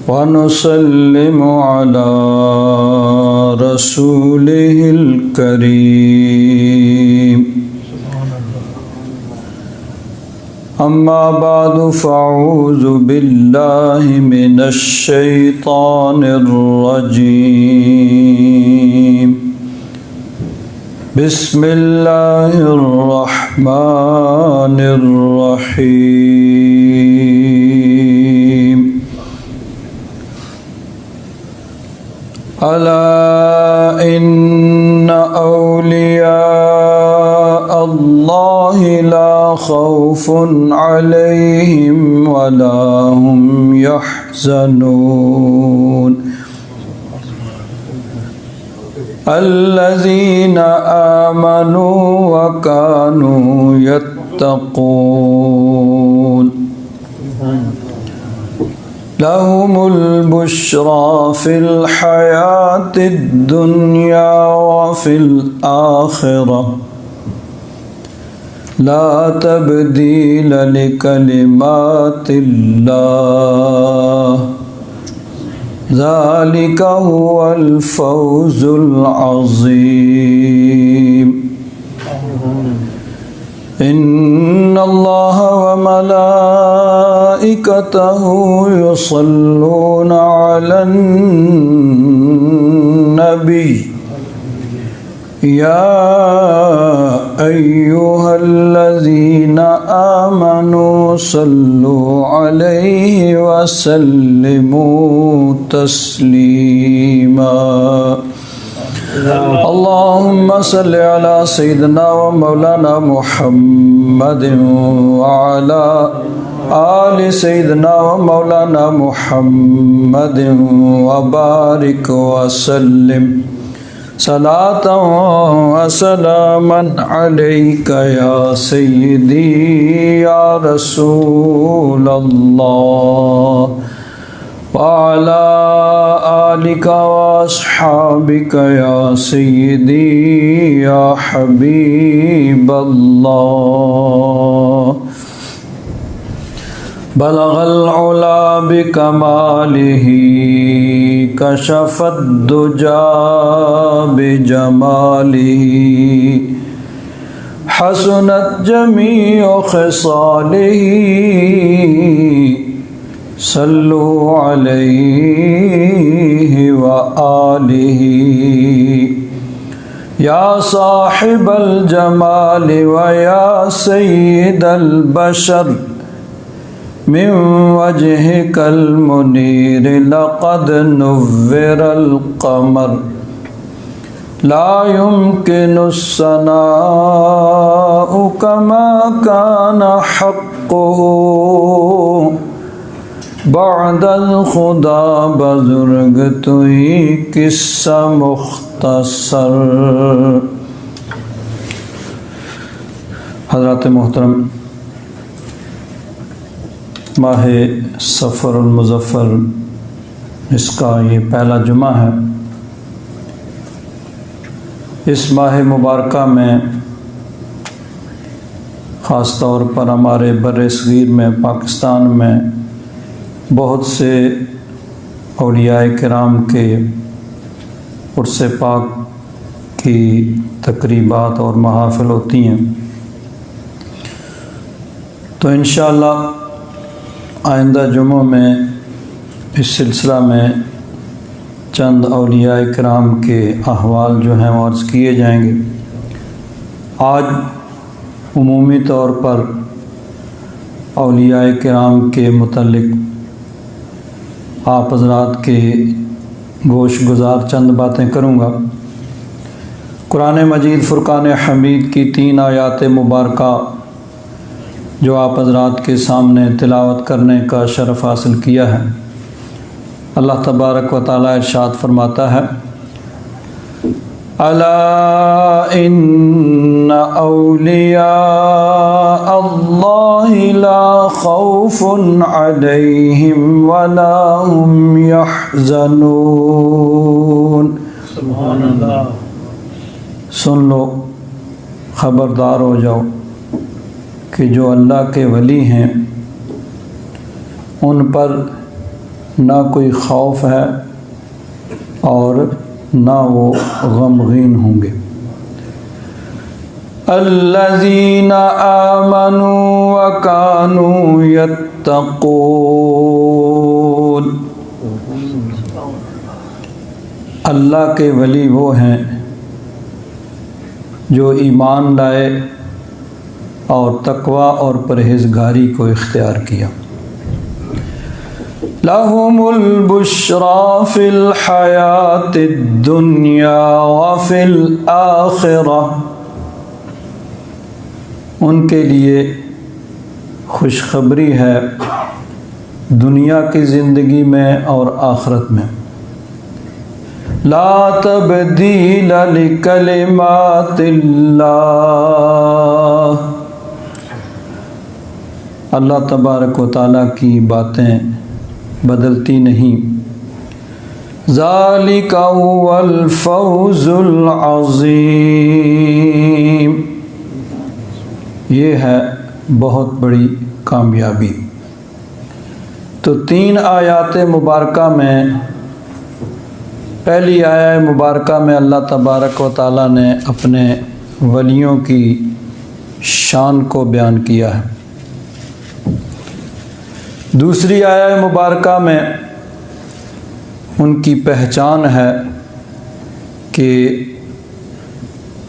वनुसल्लिमु अला रसूलिहिल करीम। अम्मा बादु फ़अऊज़ु बिल्लाहि मिनश शैतानिर रजीम। बिस्मिल्लाहिर रहमानिर रहीम। अला इन्ना औलिया अल्लाहि ला खौफुन अलैहिम वला हुम यहज़नून। अल्लज़ीना आमनू व कानू यत्तक़ून। लहुमुल बुश्रा फिल हयातिद दुनिया व फिल आखिरह ला तब्दील लिकलिमातिल्लाह ज़ालिका हुवल फ़ौज़ुल अज़ीम। इन्नल्लाह व मलाइकतहु युसल्लूना अलन नबी या अय्युहल्लज़ीना आमनू सल्लु अलैहि व सल्लिमू तस्लीमा। अल्लाहुम्मा सल्लि अला सय्यिदिना व मौलाना मुहम्मदिन व अला आलि सय्यिदिना व मौलाना मुहम्मदिन व बारिक व सल्लिम सलातन व सलामन अलैका या सय्यिदी या रसूल अल्लाह व अला आलिका व अस्हाबिका या सय्यिदी या हबीब अल्लाह। बलगल उला बिकमालिही कशफद दुजा बिजमालिही हसनत जमीउ खिसालिही सल्लु अलैहि व आलिही या साहिबल जमाल व या सय्यिदल बशर मिन वजहिकल मुनीर लक़द नुव्विरल क़मर ला युम्किनुस्सनाउ कमा काना हक़्क़ुहु बअदल खुदा बुज़ुर्ग तुई किस्सा मुख्तसर। हज़रात मोहतरम, माह सफ़रुल मुज़फ़्फ़र इसका ये पहला जुमा है। इस माह मुबारका में ख़ास तौर पर हमारे बर्र-ए-सग़ीर में पाकिस्तान में बहुत से औलियाए किराम के उर्स पाक की तक़रीबात और महाफ़िल होती हैं। तो इंशाअल्लाह आइंदा जुमों में इस सिलसिला में चंद औलियाए किराम के अहवाल जो हैं वो अर्ज़ किए जाएंगे। आज उमूमी तौर पर औलियाए किराम के मुतल्लिक़ आप हज़रात के गोश गुज़ार चंद बातें करूँगा। कुरान मजीद फ़ुरक़ान हमीद की 3 आयात मुबारका जो आप हज़रात के सामने तिलावत करने का शरफ़ हासिल किया है। अल्लाह तबारक व तआला इरशाद फरमाता है, अला इन्ना औलिया अल्लाहि ला खौफुन अलैहिम वला हुम यहज़नून। सुभान अल्लाह। सुन लो, ख़बरदार हो जाओ कि जो अल्लाह के वली हैं उन पर ना कोई खौफ है और ना वो गमगीन होंगे। अल्लज़ीना आमनू व कानू यत्तक़ून, अल्लाह के वली वो हैं जो ईमान लाए और तकवा और परहेज़गारी को इख्तियार किया। लहुमुल बुश्रा फ़िल हयातिद दुनिया व फ़िल आखिरह, उनके लिए खुशखबरी है दुनिया की ज़िंदगी में और आखिरत में। ला तब्दील लिकलिमातिल्लाह, अल्लाह तबारक व तआला की बातें बदलती नहीं। ज़ालिका हुवल फ़ौज़ुल अज़ीम, ये है बहुत बड़ी कामयाबी। तो 3 आयात मुबारका में, पहली आयत मुबारका में अल्लाह तबारक व तआला ने अपने वलियों की शान को बयान किया है। दूसरी आयत मुबारका में उनकी पहचान है कि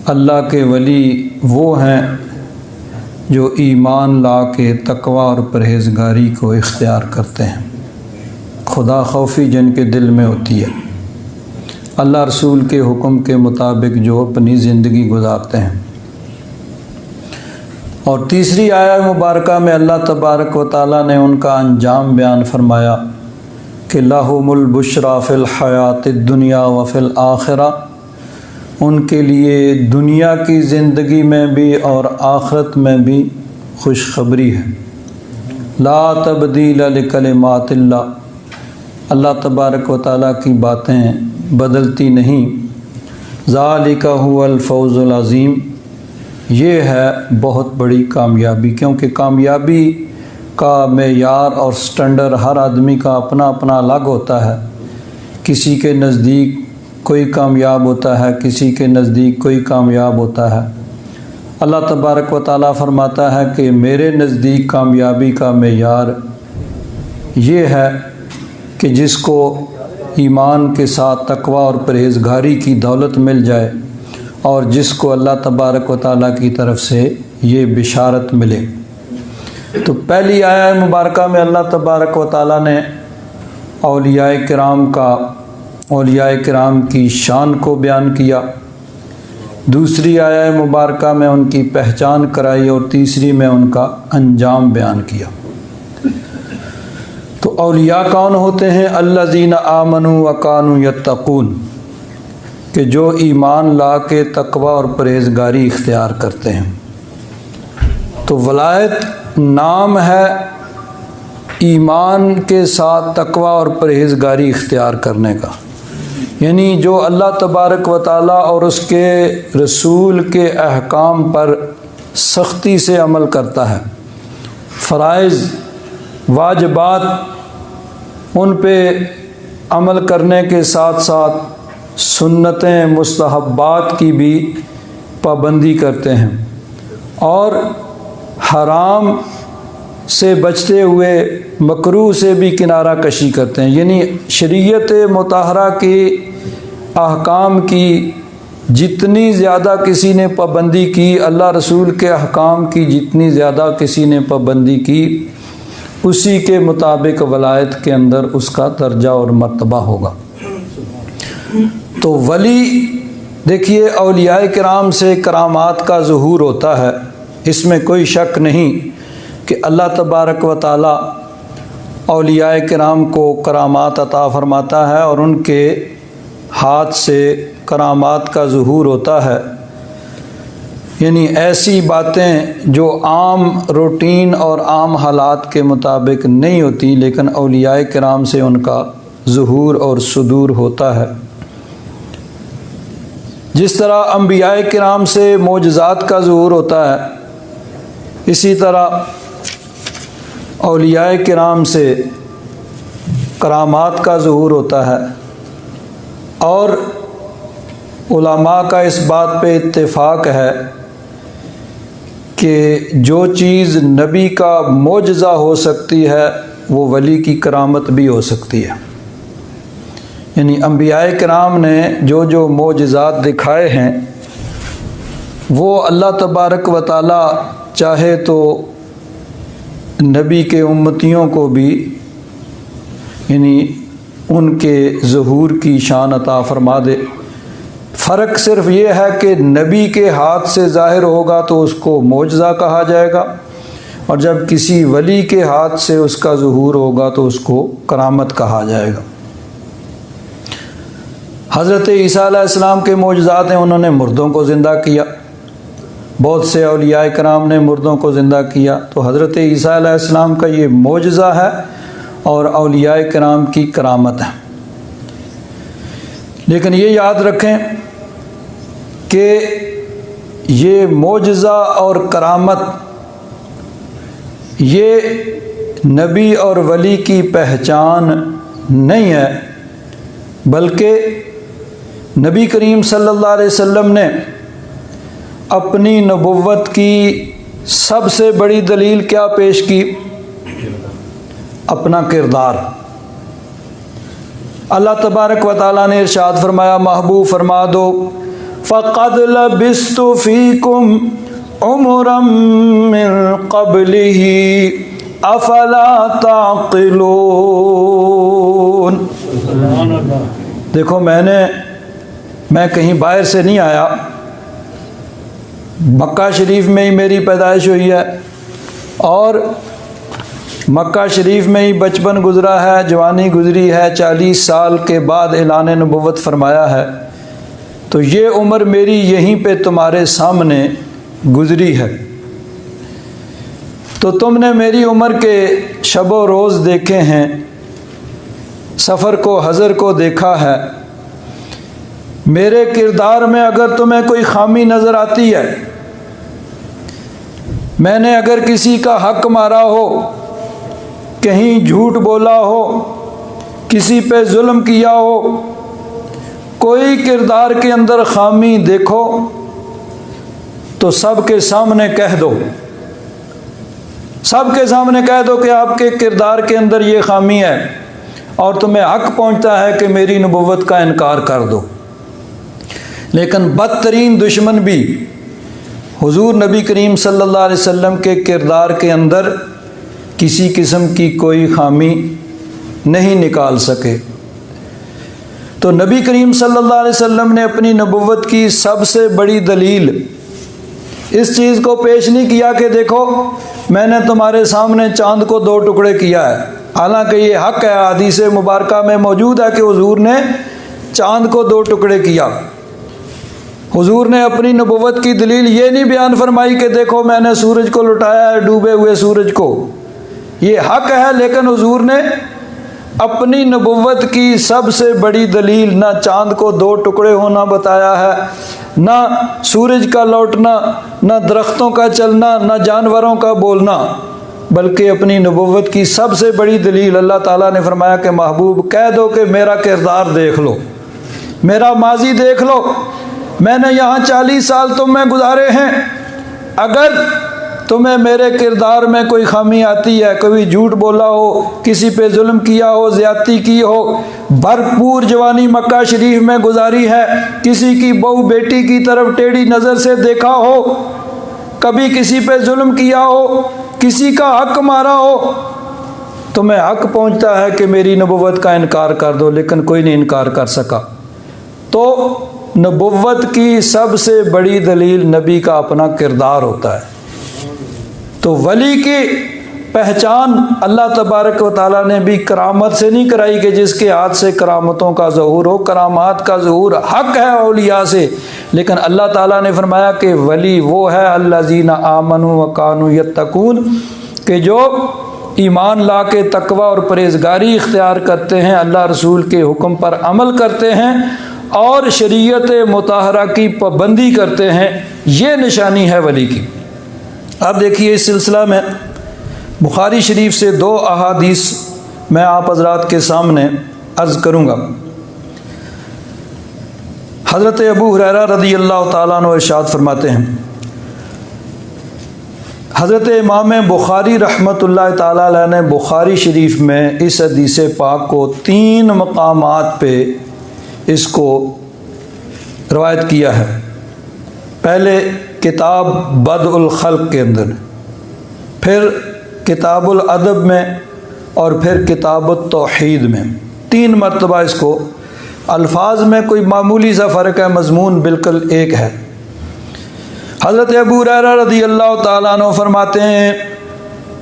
अल्लाह के वली वो हैं जो ईमान ला के तकवा और परहेज़गारी को इख्तियार करते हैं। खुदा खौफी जिनके दिल में होती है, अल्लाह रसूल के हुक्म के मुताबिक जो अपनी ज़िंदगी गुजारते हैं। और तीसरी आयत मुबारका में अल्लाह तबारक व तआला ने उनका अंजाम बयान फरमाया कि लहुमुल बुश्रा फ़िल हयातिद दुनिया व फ़िल आखिरह, उनके लिए दुनिया की ज़िंदगी में भी और आखिरत में भी खुशखबरी है। ला तब्दील लिकलिमातिल्लाह, अल्लाह तबारक व तआला की बातें बदलती नहीं। ज़ालिका हुवल फ़ौज़ुल अज़ीम, ये है बहुत बड़ी कामयाबी, क्योंकि कामयाबी का मेयार और स्टैंडर्ड हर आदमी का अपना अपना अलग होता है। किसी के नज़दीक कोई कामयाब होता है, किसी के नज़दीक कोई कामयाब होता है। अल्लाह तबारक व तआला फरमाता है कि मेरे नज़दीक कामयाबी का मेयार ये है कि जिसको ईमान के साथ तकवा और परहेज़गारी की दौलत मिल जाए और जिसको अल्लाह तबारक व तआला की तरफ से ये बिशारत मिले। तो पहली आयत मुबारका में अल्लाह तबारक व तआला ने औलियाए किराम की शान को बयान किया। दूसरी आयत मुबारका में उनकी पहचान कराई और तीसरी में उनका अंजाम बयान किया। तो औलिया कौन होते हैं? अल्लज़ीना आमनू व कानू यत्तक़ून, कि जो ईमान ला के तकवा और परहेज़गारी इख्तियार करते हैं। तो वलायत नाम है ईमान के साथ तकवा और परहेज़गारी इख्तियार करने का, यानी जो अल्लाह तबारक व तआला और उसके रसूल के अहकाम पर सख्ती से अमल करता है। फ़राइज़ वाजिबात उन पे अमल करने के साथ साथ सुन्नतें मुस्तहब्बात की भी पाबंदी करते हैं और हराम से बचते हुए मकरूह से भी किनारा कशी करते हैं। यानी शरीयत मुताहरा के अहकाम की जितनी ज़्यादा किसी ने पाबंदी की, अल्लाह रसूल के अहकाम की जितनी ज़्यादा किसी ने पाबंदी की, उसी के मुताबिक वलायत के अंदर उसका दर्जा और मर्तबा होगा। तो वली, देखिए, औलियाए किराम से करामात का ज़ुहूर होता है, इसमें कोई शक नहीं कि अल्लाह तबारक व तआला औलियाए किराम को करामात अता फ़रमाता है और उनके हाथ से करामात का ज़ुहूर होता है। यानी ऐसी बातें जो आम रूटीन और आम हालात के मुताबिक नहीं होती, लेकिन औलियाए किराम से उनका ज़ुहूर और सुदूर होता है। जिस तरह अंबियाए किराम से मोजज़ात का ज़ुहूर होता है, इसी तरह औलियाए किराम से करामात का ज़हूर होता है और उलमा का इस बात पे इत्तेफाक है कि जो चीज़ नबी का मोजज़ा हो सकती है वो वली की करामत भी हो सकती है। यानी अंबियाए किराम ने जो जो मोजज़ात दिखाए हैं वो अल्लाह तबारक व तआला चाहे तो नबी के उम्मतियों को भी यानी उनके ज़हूर की शान अता फरमा दे। फ़र्क सिर्फ ये है कि नबी के हाथ से ज़ाहिर होगा तो उसको मोजज़ा कहा जाएगा और जब किसी वली के हाथ से उसका ज़हूर होगा तो उसको करामत कहा जाएगा। हज़रत ईसा अलैहिस्सलाम के मोजज़ात हैं, उन्होंने मुर्दों को ज़िंदा किया। बहुत से औलियाए किराम ने मुर्दों को ज़िंदा किया। तो हज़रत ईसा अलैहिस्सलाम का ये मोजज़ा है और औलियाए किराम की करामत है। लेकिन ये याद रखें कि ये मोजज़ा और करामत ये नबी और वली की पहचान नहीं है, बल्कि नबी करीम सल्लल्लाहु अलैहि वसल्लम ने अपनी नबुव्वत की सबसे बड़ी दलील क्या पेश की? अपना किरदार। अल्लाह तबारक व तआला ने इरशाद फरमाया, महबूब फरमा दो, फ़क़द लबिस्तु फ़ीकुम उमरम मिन क़ब्लिही अफ़ला ताक़िलून। देखो मैं कहीं बाहर से नहीं आया, मक्का शरीफ में ही मेरी पैदाइश हुई है और मक्का शरीफ में ही बचपन गुज़रा है, जवानी गुज़री है, 40 साल के बाद ऐलान नबुव्वत फरमाया है। तो ये उम्र मेरी यहीं पे तुम्हारे सामने गुज़री है। तो तुमने मेरी उम्र के शब व रोज़ देखे हैं, सफ़र को हज़र को देखा है। मेरे किरदार में अगर तुम्हें कोई खामी नज़र आती है, मैंने अगर किसी का हक मारा हो, कहीं झूठ बोला हो, किसी पे जुल्म किया हो, कोई किरदार के अंदर खामी देखो तो सबके सामने कह दो, सबके सामने कह दो कि आपके किरदार के अंदर ये खामी है और तुम्हें हक पहुंचता है कि मेरी नबुव्वत का इनकार कर दो। लेकिन बदतरीन दुश्मन भी हुजूर नबी करीम सल्लल्लाहु अलैहि वसल्लम के किरदार के अंदर किसी किस्म की कोई खामी नहीं निकाल सके। तो नबी करीम सल्लल्लाहु अलैहि वसल्लम ने अपनी नबुव्वत की सबसे बड़ी दलील इस चीज़ को पेश नहीं किया कि देखो मैंने तुम्हारे सामने चांद को 2 टुकड़े किया है। हालांकि ये हक है, हदीस मुबारका में मौजूद है कि हुजूर ने चांद को 2 टुकड़े किया। हुजूर ने अपनी नबुव्वत की दलील ये नहीं बयान फरमाई कि देखो मैंने सूरज को लुटाया है, डूबे हुए सूरज को। ये हक है, लेकिन हुजूर ने अपनी नबुव्वत की सबसे बड़ी दलील ना चांद को 2 टुकड़े होना बताया है, ना सूरज का लौटना, ना दरख्तों का चलना, ना जानवरों का बोलना, बल्कि अपनी नबुव्वत की सबसे बड़ी दलील अल्लाह ताला ने फरमाया कि महबूब कह दो कि मेरा किरदार देख लो, मेरा माजी देख लो। मैंने यहाँ 40 साल तुम में गुजारे हैं। अगर तुम्हें मेरे किरदार में कोई खामी आती है, कभी झूठ बोला हो, किसी पे जुल्म किया हो, ज़्यादती की हो, भरपूर जवानी मक्का शरीफ में गुजारी है, किसी की बहू बेटी की तरफ टेढ़ी नज़र से देखा हो, कभी किसी पे जुल्म किया हो, किसी का हक मारा हो, तुम्हें हक पहुंचता है कि मेरी नबुव्वत का इनकार कर दो, लेकिन कोई नहीं इनकार कर सका। तो नबुव्वत की सबसे बड़ी दलील नबी का अपना किरदार होता है। तो वली की पहचान अल्लाह तबारक व तआला ने भी करामत से नहीं कराई कि जिसके हाथ से करामतों का ज़हूर हो। करामात का ज़हूर हक है औलिया से, लेकिन अल्लाह ताला ने फरमाया कि वली वो है अल्लज़ीना आमनू व कानू यत्तकून, कि जो ईमान ला के तकवा और परहेज़गारी इख्तियार करते हैं, अल्लाह रसूल के हुक्म पर अमल करते हैं और शरीयत मुताहरा की पाबंदी करते हैं। ये निशानी है वली की। अब देखिए, इस सिलसिला में बुखारी शरीफ से 2 अहादीस मैं आप हज़रात के सामने अर्ज़ करूँगा। हज़रत अबू हुरैरा रज़ी अल्लाह ताला अन्हु इरशाद फरमाते हैं, हज़रत इमाम बुखारी रहमतुल्लाह ताला अलैह ने बुखारी शरीफ में इस हदीस पाक को 3 मकामात पे इसको रवायत किया है। पहले किताब बदउल खल्क़ के अंदर, फिर किताबुल अदब में, और फिर किताबुत तौहीद में। 3 मरतबा इसको, अल्फाज में कोई मामूली सा फ़र्क है, मज़मून बिल्कुल एक है। हज़रत अबू हुरैरा रज़ी अल्लाह ताला अन्हु फरमाते हैं,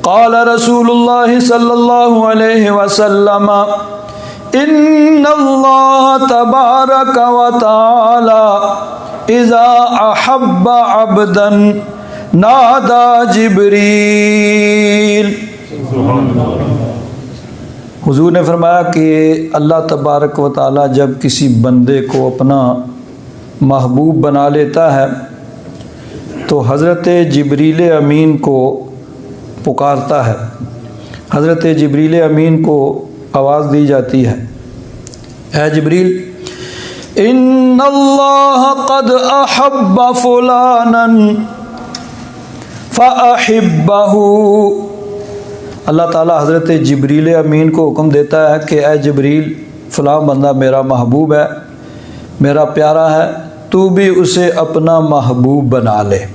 क़ाल रसूलुल्लाह सल्लल्लाहु अलैहि वसल्लम इन्नल्लाह तबारक व तआला इज़ा अहब्ब अब्दन नादा जिब्रील। हुज़ूर ने फरमाया कि अल्लाह तबारक व तआला जब किसी बंदे को अपना महबूब बना लेता है तो हज़रत जिब्रील अमीन को पुकारता है। हज़रत जिब्रील अमीन को आवाज़ दी जाती है, ऐ जिब्रील, इन्नल्लाह क़द अहब्ब फुलानन फ़अहिब्बहु। अल्लाह ताला हज़रत जिब्रील अमीन को हुक्म देता है कि ऐ जिब्रील, फ़लाँ बंदा मेरा महबूब है, मेरा प्यारा है, तू भी उसे अपना महबूब बना ले।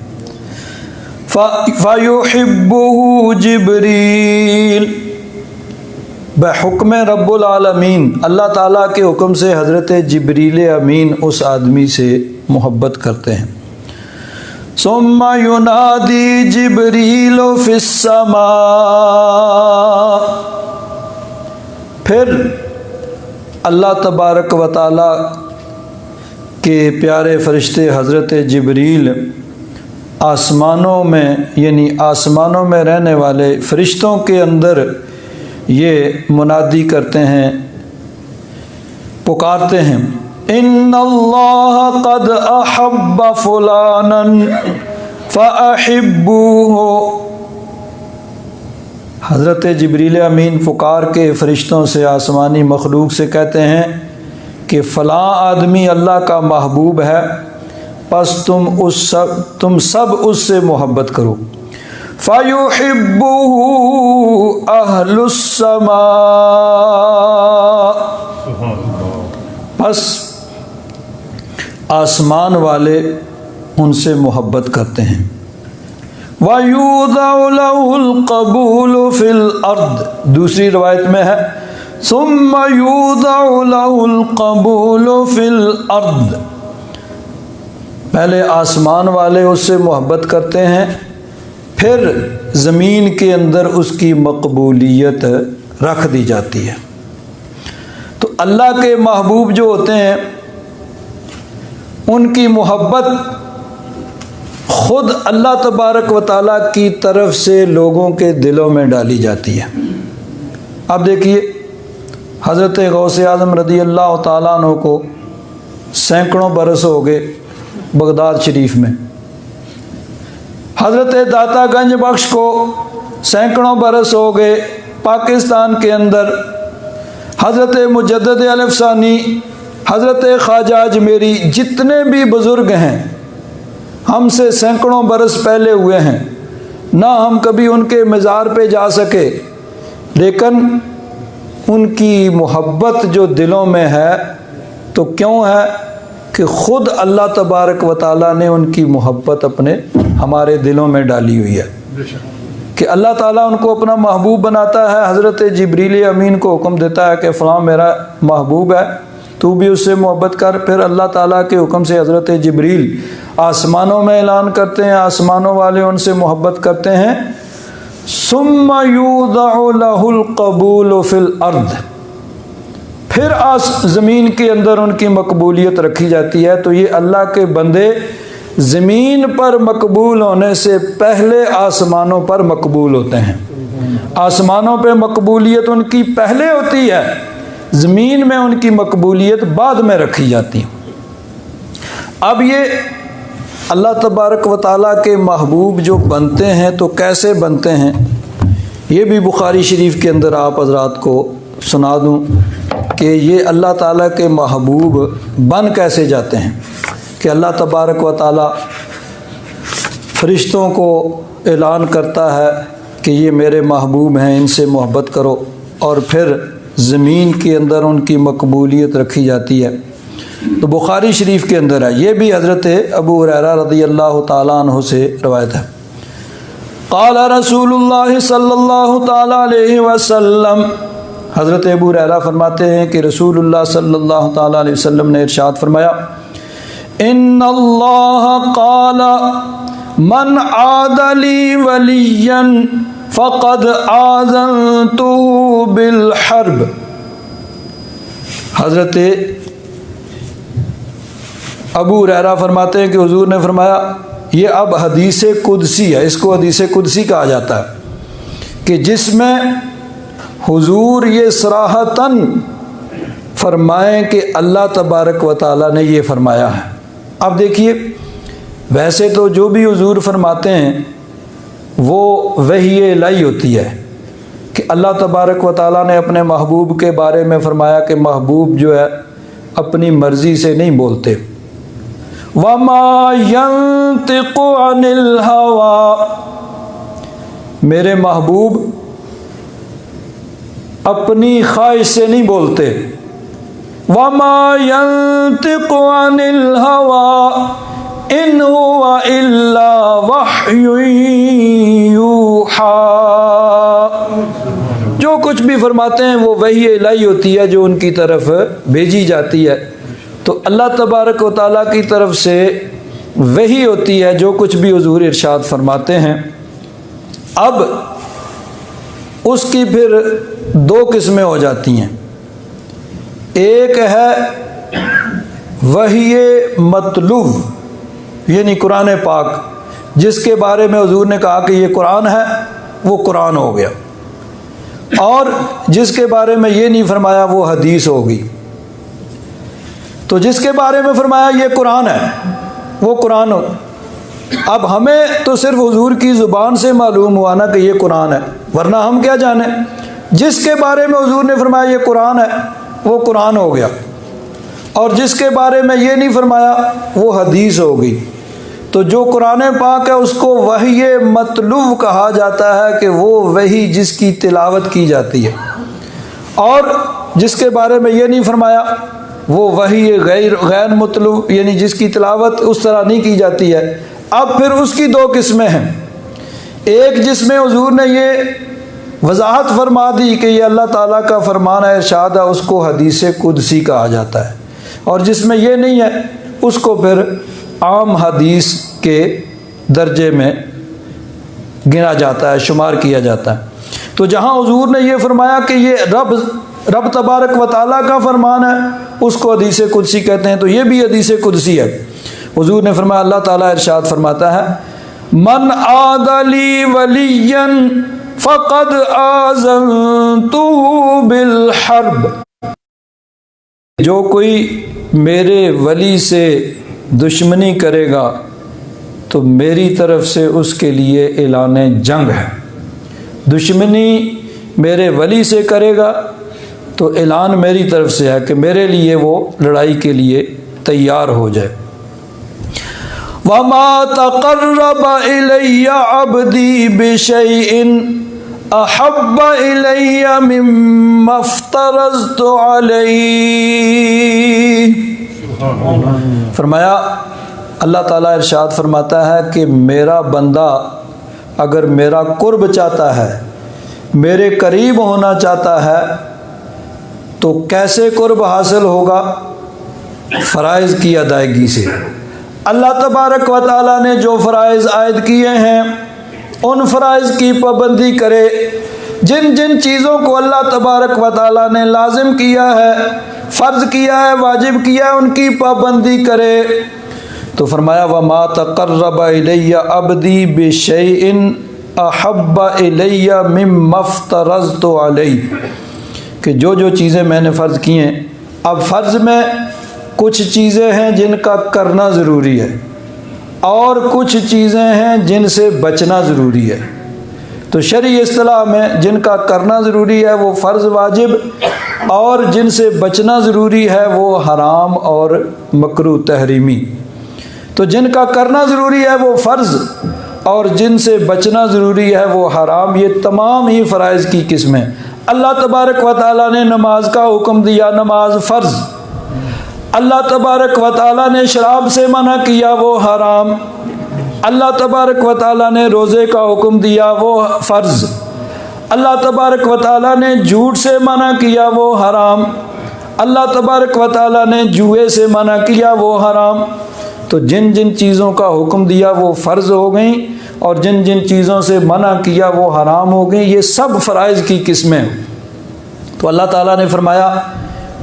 फ़युहिब्बुहु जिब्रील, बहुक्म रब्बुल आलमीन, अल्लाह ताला के हुक्म से हज़रत जिब्रील अमीन उस आदमी से मोहब्बत करते हैं। सुम्मा युनादी जिब्रील फिस्समा, फिर अल्लाह तबारक व तआला के प्यारे फरिश्ते हज़रत जिब्रील आसमानों में, यानी आसमानों में रहने वाले फरिश्तों के अंदर ये मुनादी करते हैं, पुकारते हैं, इन्नल्लाह क़द अहब्ब फुलानन फ़अहिब्बुहु। हज़रत जिब्रील अमीन पुकार के फ़रिश्तों से, आसमानी मखलूक से कहते हैं कि फ़लाँ आदमी अल्लाह का महबूब है, बस तुम सब उससे मोहब्बत करो। फ़युहिब्बुहु अहलुस्समा, बस आसमान वाले उनसे मोहब्बत करते हैं। वयूदउ लहुल क़बूल फ़िल अर्द, दूसरी रवायत में है, सुम्मा यूदउ लहुल क़बूल फ़िल अर्द, पहले आसमान वाले उससे मोहब्बत करते हैं, फिर ज़मीन के अंदर उसकी मकबूलियत रख दी जाती है। तो अल्लाह के महबूब जो होते हैं उनकी मोहब्बत ख़ुद अल्लाह तबारक व तआला की तरफ से लोगों के दिलों में डाली जाती है। अब देखिए, हज़रत गौसे आज़म रज़ी अल्लाह तआला अन्हु को सैकड़ों बरस हो गए बगदाद शरीफ में, हज़रत दाता गंज बख्श को सैकड़ों बरस हो गए पाकिस्तान के अंदर, हज़रत मुजद्दिद अलफ़सानी, हज़रत ख्वाजा अजमेरी, जितने भी बुज़ुर्ग हैं हमसे सैकड़ों बरस पहले हुए हैं, ना हम कभी उनके मज़ार पे जा सके, लेकिन उनकी मोहब्बत जो दिलों में है तो क्यों है कि ख़ुद अल्लाह तबारक व तआला ने उनकी मोहब्बत अपने हमारे दिलों में डाली हुई है कि अल्लाह ताला उनको अपना महबूब बनाता है। हज़रत जिब्रील अमीन को हुक्म देता है कि फ़लाँ मेरा महबूब है, तू भी उससे मोहब्बत कर। फिर अल्लाह ताला के हुक्म से हज़रत जिब्रील आसमानों में ऐलान करते हैं, आसमानों वाले उनसे मोहब्बत करते हैं। सुम्मा यूदउ लहुल क़बूल फ़िल अर्द, फिर ज़मीन के अंदर उनकी मकबूलियत रखी जाती है। तो ये अल्लाह के बंदे ज़मीन पर मकबूल होने से पहले आसमानों पर मकबूल होते हैं। आसमानों पे मकबूलियत उनकी पहले होती है, ज़मीन में उनकी मकबूलियत बाद में रखी जाती है। अब ये अल्लाह तबारक व ताला के महबूब जो बनते हैं तो कैसे बनते हैं, ये भी बुखारी शरीफ के अंदर आप हज़रात को सुना दूँ कि ये अल्लाह ताला के महबूब बन कैसे जाते हैं। कि अल्लाह तबारक व ताला फरिश्तों को ऐलान करता है कि ये मेरे महबूब हैं, इनसे मोहब्बत करो, और फिर ज़मीन के अंदर उनकी मकबूलियत रखी जाती है। तो बुखारी शरीफ के अंदर है, ये भी हज़रत अबू हुरैरा रज़ियल्लाहु ताला अन्हु से रवायत है। क़ाल रसूलुल्लाह सल्लल्लाहु ताला अलैहि वसल्लम, हज़रत अबू हुरैरा फरमाते हैं कि रसूलुल्लाह सल्लल्लाहु ताला अलैहि वसल्लम ने इरशाद फरमाया, इन्नल्लाह क़ाल मन आदली वलियन फ़क़द आज़नतुहु बिल हर्ब। हज़रत अबू हुरैरा फरमाते हैं कि हुजूर ने फरमाया, ये अब हदीस कुदसी है, इसको हदीस कुदसी कहा जाता है, कि जिसमें हुजूर ये सराहतन फरमाएं कि अल्लाह तबारक व ताला ने ये फरमाया है। अब देखिए, वैसे तो जो भी हुजूर फरमाते हैं वो वही इलाही होती है कि अल्लाह तबारक व ताला ने अपने महबूब के बारे में फरमाया कि महबूब जो है अपनी मर्ज़ी से नहीं बोलते। वमा यंतिक़ु अनिल हवा, मेरे महबूब अपनी ख्वाहिश से नहीं बोलते। वमा यंतिक़ु अनिल हवा इन हुवा इल्ला वह्युन यूहा, जो कुछ भी फरमाते हैं वो वही इलाही होती है जो उनकी तरफ भेजी जाती है। तो अल्लाह तबारक व ताला की तरफ से वही होती है जो कुछ भी हुजूर इरशाद फरमाते हैं। अब उसकी फिर दो किस्में हो जाती हैं। एक है वही मतलूब, यानी कुरान पाक, जिसके बारे में हुजूर ने कहा कि ये कुरान है, वो कुरान हो गया, और जिसके बारे में ये नहीं फरमाया वो हदीस होगी। तो जिसके बारे में फरमाया ये कुरान है वो कुरान हो। अब हमें तो सिर्फ हुजूर की ज़ुबान से मालूम हुआ ना कि ये कुरान है, वरना हम क्या जाने। जिसके बारे में हुजूर ने फरमाया ये कुरान है वो कुरान हो गया, और जिसके बारे में ये नहीं फरमाया वो हदीस हो गई। तो जो कुरान पाक है उसको वही मतलूब कहा जाता है कि वो वही जिसकी तिलावत की जाती है, और जिसके बारे में ये नहीं फरमाया वो वही गैर मतलूब, यानी जिसकी तिलावत उस तरह नहीं की जाती है। अब फिर उसकी दो किस्में हैं। एक जिसमें हुजूर ने ये वजाहत फरमा दी कि ये अल्लाह ताला का फरमान है, इरशाद है, उसको हदीस कुदसी कहा जाता है, और जिसमें ये नहीं है उसको फिर आम हदीस के दर्जे में गिना जाता है, शुमार किया जाता है। तो जहाँ हुजूर ने ये फरमाया कि ये रब तबारक व ताला का फरमान है, उसको हदीस कुदसी कहते हैं। तो ये भी हदीस कुदसी है। हुजूर ने फरमाया, अल्लाह ताला इरशाद फरमाता है, मन आदली वलियन फ़क़द आज़नतुहु बिल हर्ब, जो कोई मेरे वली से दुश्मनी करेगा तो मेरी तरफ से उसके लिए ऐलान जंग है। दुश्मनी मेरे वली से करेगा तो ऐलान मेरी तरफ से है कि मेरे लिए वो लड़ाई के लिए तैयार हो जाए। वमा तक़र्रब इलैया अब्दी बिशैइन अहब्ब इलैया मिम्मा फ़्तरज़्तु अलैहि। फरमाया, अल्लाह ताला इरशाद फरमाता है कि मेरा बंदा अगर मेरा कुर्ब चाहता है, मेरे करीब होना चाहता है, तो कैसे कुर्ब हासिल होगा? फ़राइज़ की अदायगी से। अल्लाह तबारक व ताला ने जो फ़राइज़ आयद किए हैं उन फ़राइज़ की पाबंदी करे। जिन जिन चीज़ों को अल्लाह तबारक व ताला ने लाजिम किया है, फ़र्ज़ किया है, वाजिब किया है, उनकी पाबंदी करे। तो फरमाया, वमा तक़र्रब इलैया अब्दी बिशैइन अहब्ब इलैया मिम्मा फ़्तरज़्तु अलैहि, कि जो जो चीज़ें मैंने फ़र्ज़ की हैं, अब फ़र्ज़ में कुछ चीज़ें हैं जिनका करना ज़रूरी है, और कुछ चीज़ें हैं जिनसे बचना ज़रूरी है। तो शरई इस्तिलाह में जिनका करना ज़रूरी है वो फ़र्ज़ वाजिब, और जिनसे बचना ज़रूरी है वो हराम और मकरूह तहरीमी। तो जिनका करना ज़रूरी है वो फ़र्ज़, और जिनसे बचना ज़रूरी है वो हराम। ये तमाम ही फ़राइज़ की किस्में। अल्लाह तबारक व तआला ने नमाज का हुक्म दिया, नमाज फ़र्ज़। अल्लाह तबारक व तआला ने शराब से मना किया, वो हराम। अल्लाह तबारक व तआला ने रोज़े का हुक्म दिया, वो फ़र्ज़। अल्लाह तबारक व तआला ने झूठ से मना किया, वो हराम। अल्लाह तबारक व तआला ने जुए से मना किया, वो हराम। तो जिन जिन चीज़ों का हुक्म दिया वो फ़र्ज़ हो गई, और जिन जिन चीज़ों से मना किया वो हराम हो गई। ये सब फ़राइज़ की किस्में। तो अल्लाह ताला ने फरमाया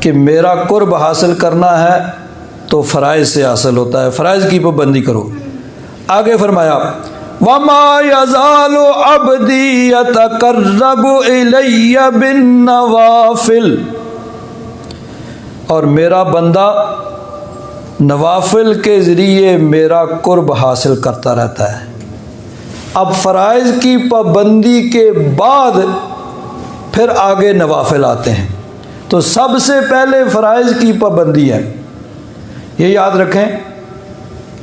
कि मेरा कुर्ब हासिल करना है तो फ़राइज़ से हासिल होता है, फ़राइज़ की पाबंदी करो। आगे फरमाया वमा यज़ालु अब्दी यतक़र्रबु इलैया बिन्नवाफ़िल, और मेरा बंदा नवाफिल के ज़रिए मेरा कुर्ब हासिल करता रहता है। अब फ़राइज़ की पाबंदी के बाद फिर आगे नवाफिल आते हैं। तो सबसे पहले फ़राइज़ की पाबंदी है। ये याद रखें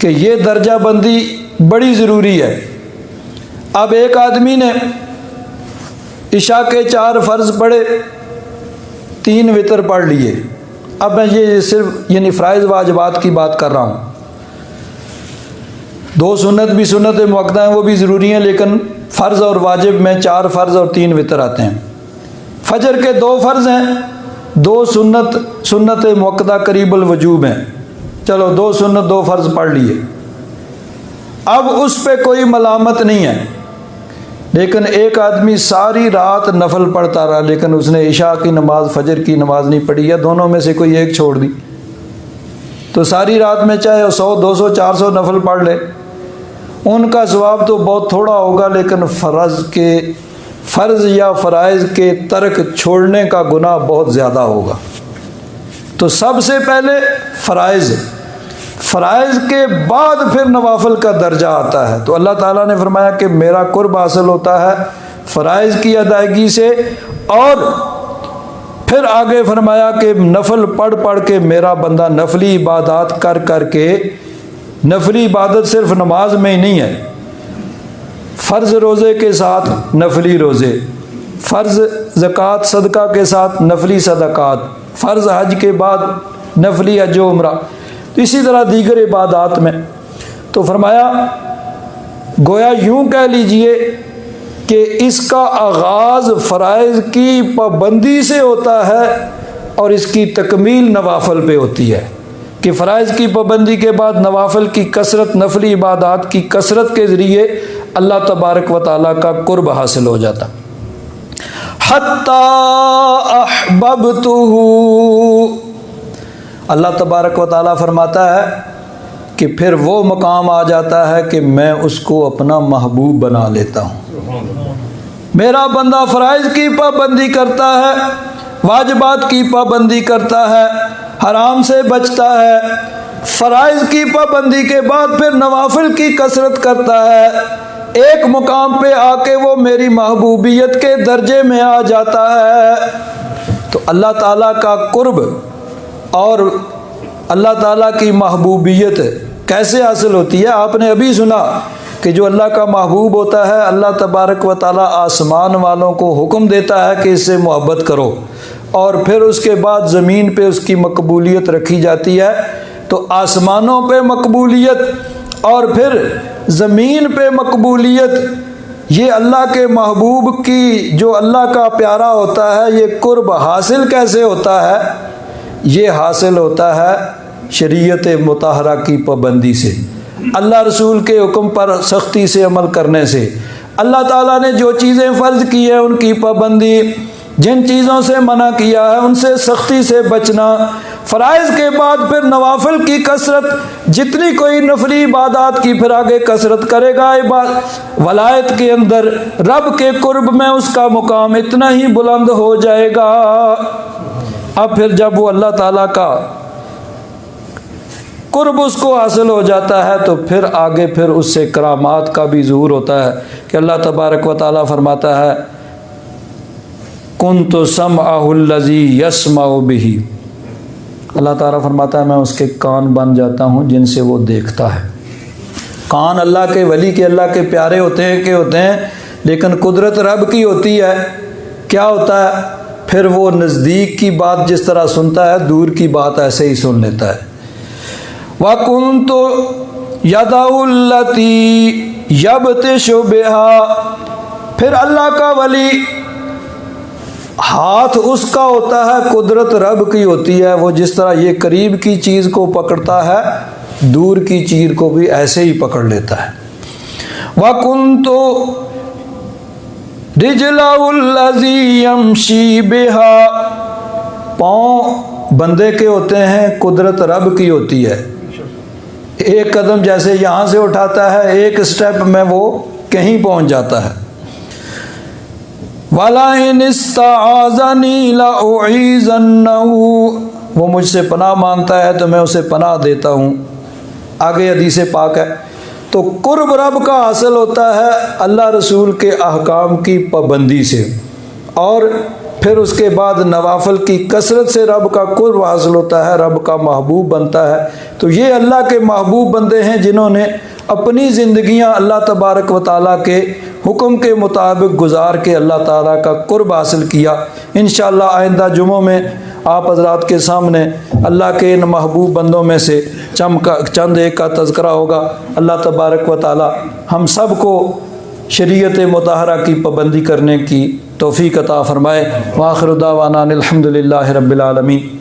कि ये दर्जा बंदी बड़ी ज़रूरी है। अब एक आदमी ने इशा के 4 फ़र्ज़ पढ़े, 3 वितर पढ़ लिए। अब मैं ये सिर्फ यानी फ़राइज़ वाजिबात की बात कर रहा हूँ। 2 सुन्नत भी सुन्नत मुअक्कदा हैं, वो भी ज़रूरी हैं, लेकिन फ़र्ज़ और वाजिब में 4 फ़र्ज़ और 3 वितर आते हैं। फजर के 2 फ़र्ज़ हैं, 2 सुन्नत मुअक्कदा करीबुल वजूब हैं। चलो 2 सुन्नत 2 फ़र्ज़ पढ़ लिए। अब उस पर कोई मलामत नहीं है, लेकिन एक आदमी सारी रात नफल पढ़ता रहा, लेकिन उसने इशा की नमाज फजर की नमाज नहीं पढ़ी, या दोनों में से कोई एक छोड़ दी, तो सारी रात में चाहे 100 200 400 नफल पढ़ ले, उनका सवाब तो बहुत थोड़ा होगा, लेकिन फ़र्ज़ या फ़राइज़ के तर्क छोड़ने का गुनाह बहुत ज़्यादा होगा। तो सबसे पहले फ़राइज़, फ़राइज़ के बाद फिर नवाफिल का दर्जा आता है। तो अल्लाह ताला ने फरमाया कि मेरा कुर्ब हासिल होता है फ़राइज़ की अदायगी से, और फिर आगे फरमाया कि नफल पढ़ पढ़ के मेरा बंदा नफली इबादत कर कर के, नफली इबादत सिर्फ नमाज में ही नहीं है, फ़र्ज़ रोज़े के साथ नफली रोज़े, फ़र्ज़ ज़कात सदका के साथ नफली सदकात, फ़र्ज़ हज के बाद नफली हज व उम्रा, तो इसी तरह दीगर इबादत में। तो फरमाया गोया यूँ कह लीजिए कि इसका आगाज़ फ़राइज़ की पाबंदी से होता है, और इसकी तकमील नवाफिल पे होती है, कि फ़राइज़ की पाबंदी के बाद नवाफिल की कसरत, नफली इबादत की कसरत के ज़रिए अल्लाह तबारक व तआला का कुर्ब हासिल हो जाता। हत्ता अहबबतुहु, अल्लाह तबारक व तआला फरमाता है कि फिर वो मकाम आ जाता है कि मैं उसको अपना महबूब बना लेता हूँ। मेरा बंदा फ़राइज़ की पाबंदी करता है, वाजिबात की पाबंदी करता है, हराम से बचता है, फ़राइज़ की पाबंदी के बाद फिर नवाफिल की कसरत करता है, एक मुकाम पे आके वो मेरी महबूबियत के दर्जे में आ जाता है। तो अल्लाह ताला का कुर्ब और अल्लाह ताला की महबूबियत कैसे हासिल होती है? आपने अभी सुना कि जो अल्लाह का महबूब होता है, अल्लाह तबारक व तआला आसमान वालों को हुक्म देता है कि इससे मोहब्बत करो, और फिर उसके बाद ज़मीन पे उसकी मकबूलियत रखी जाती है। तो आसमानों पे मकबूलियत और फिर ज़मीन पे मकबूलियत, ये अल्लाह के महबूब की, जो अल्लाह का प्यारा होता है, ये कुर्ब हासिल कैसे होता है? ये हासिल होता है शरीयत मुताहरा की पाबंदी से, अल्लाह रसूल के हुक्म पर सख्ती से अमल करने से। अल्लाह ताला ने जो चीज़ें फ़र्ज़ की है उनकी पाबंदी, जिन चीज़ों से मना किया है उनसे सख्ती से बचना, फ़राइज़ के बाद फिर नवाफिल की कसरत, जितनी कोई नफली इबादत की फिर आगे कसरत करेगा, वलायत के अंदर रब के कुर्ब में उसका मुकाम इतना ही बुलंद हो जाएगा। अब फिर जब वो अल्लाह ताला का कुर्ब उसको हासिल हो जाता है तो फिर आगे फिर उससे करामात का भी ज़हूर होता है कि अल्लाह तबारक व तआला फरमाता है कुन्तु समअहुल्लज़ी यस्मउ बिही, अल्लाह ताला फरमाता है मैं उसके कान बन जाता हूँ जिनसे वो देखता है। कान अल्लाह के वली के, अल्लाह के प्यारे होते हैं, लेकिन कुदरत रब की होती है। क्या होता है फिर वो नज़दीक की बात जिस तरह सुनता है दूर की बात ऐसे ही सुन लेता है। वकुन्तु यदउल्लती यबतिशु बिहा, फिर अल्लाह का वली हाथ उसका होता है, कुदरत रब की होती है। वो जिस तरह ये करीब की चीज़ को पकड़ता है दूर की चीज़ को भी ऐसे ही पकड़ लेता है। वकुन्तु रिजलउल्लज़ी यमशी बिहा, पाँव बंदे के होते हैं, कुदरत रब की होती है। एक कदम जैसे यहाँ से उठाता है एक स्टेप में वो कहीं पहुँच जाता है। वलाइन इस्ताअज़नी लउईज़न्नहु, वो मुझसे पनाह मांगता है तो मैं उसे पनाह देता हूँ। आगे हदीस पाक है। तो कुर्ब रब का हासिल होता है अल्लाह रसूल के अहकाम की पाबंदी से, और फिर उसके बाद नवाफिल की कसरत से रब का कुर्ब हासिल होता है, रब का महबूब बनता है। तो ये अल्लाह के महबूब बंदे हैं जिन्होंने अपनी ज़िंदगियां अल्लाह तबारक व तआला के हुक्म के मुताबिक गुजार के अल्लाह ताला का कुर्ब हासिल किया। इंशाअल्लाह आइंदा जुमों में आप हज़रात के सामने अल्लाह के इन महबूब बंदों में से चंद एक का तज़किरा होगा। अल्लाह तबारक व तआला हम सब को शरीयत मुताहरा की पाबंदी करने की तौफ़ीक़ अता फ़रमाए। व आख़िरु दावाना अनिल हम्दुलिल्लाहि रब्बिल आलमीन।